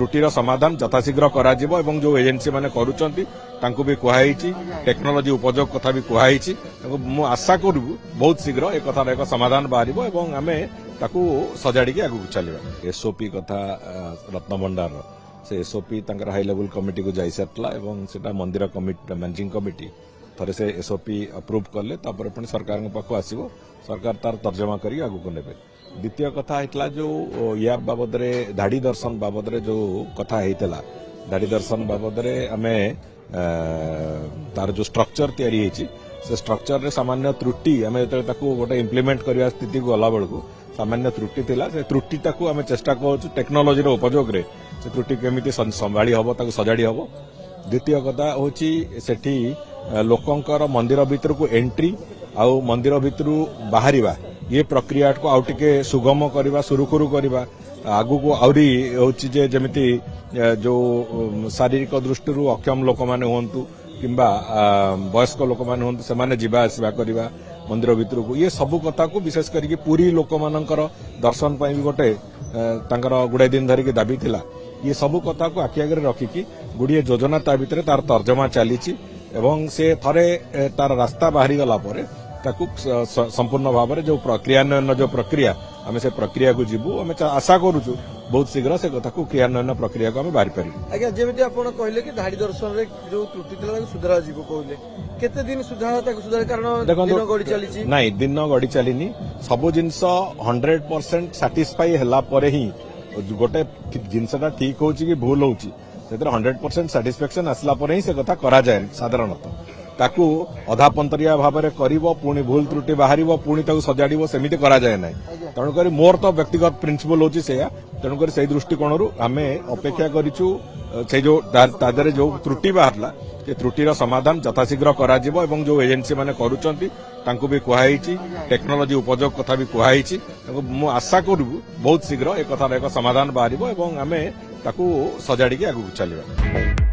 त्रुटिर समाधान यथाशीघ्र करा जिवो एवं जो एजेंसी माने करूचंती तांको भी कुहाईची टेक्नोलोजी उपयोग कथा भी कुहाईची मु आशा करू बहुत शीघ्र एक कथार एक समाधान बाहरिबो एवं आमे ताकू सजाड़ी के आगु चलिबा। एसओपी कथा रत्नभंडार से एसओपी तांकर हाई लेवल कमिटी को जाई सारला एवं सेटा मंदिर कमिटी मैनेजिंग कमिटी थरे से एसओपी अप्रूव कले तापर पुणी सरकार पाखु आसीबो सरकार तार तर्जमा करी आगु को नेबे। द्वितीय कथा हेतला जो या बाबद रे धाड़ी दर्शन बाबद रे जो कथा हेतला धाड़ी दर्शन बाबद रे आमे तार जो स्ट्रक्चर तैयारी हेची से स्ट्रक्चर रे सामान्य त्रुटि आमे जते ताकू गोटे इंप्लीमेंट करबा स्थिति को गला बेलकू सामान्य त्रुटि थिला से त्रुटि ताकू आमे चेष्टा करूछु टेक्नोलोजी रो उपयोग रे से त्रुटि केमिति संभाली हबो ताकू सजाड़ी हबो। द्वितीय कथा होची सेठी लोकंकर मंदिर भीतर को एंट्री आउ मंदिर भीतर बाहरिबा ये प्रक्रिया को आउ टिके सुगम करबा सुरुखुरु करबा आगु को आउरी होची जे जेमिति जो शारीरिक दृष्टि अक्षम लोक माने होंतु किंबा वयस्क लोक माने होंतु से माने जीवा आसवा करबा मंदिर भीतर को ये सब कथा को विशेष करके पूरी लोक मानकर दर्शन पई भी गोटे तांकर गुडे दिन धरी के दाबी थिला ये सब कथा को आखि आगे रखिकी गुड़िए योजना ता भीतर तार तर्जमा चलीची एवं से थरे तार रास्ता बाहरी गला परे ताकू संपूर्ण भाव में जो क्रियान्वयन जो प्रक्रिया आम से प्रक्रिया को जीवु आम आशा करूँ बहुत शीघ्र से कथा को क्रियान्वयन प्रक्रिया को आम बाहरी पार। आज्ञा जमी आप कहले कि धाड़ी दर्शन रे जो त्रुटि था सुधारा जीव कहले केते दिन सुधार कारण दिन गड़ी चली नाई दिन गड़ी चलीनी सब जिनस 100% साटिस्फाई हला परे ही गोटे जिनसटा ठीक होची कि भूल होची से 100% साटिस्फैक्शन आसला परे ही से कथा करा जाए साधारणतः ताकू अधा पंतरिया भाव में करिवो पुणी भूल त्रुटि बाहरिवो पुणी ताकू सजाड़िवो सेमिति करा जाए ना तेणुक मोर तो व्यक्तिगत प्रिंसिपल होची सेया तेणुक से दृष्टिकोण आमे अपेक्षा करिछु से जो तादरे जो त्रुटि बाहरला से त्रुटिर समाधान यथाशीघ्र करा जिवो एवं जो एजेंसी माने करूचंती तांको भी कुहाईची टेक्नोलोजी उपयोग कथा भी कुहाईची मु आशा करू बहुत शीघ्र एक कथार एक समाधान बाहरिबो एवं आमे ताकू सजाड़ी के आगु चलिबा।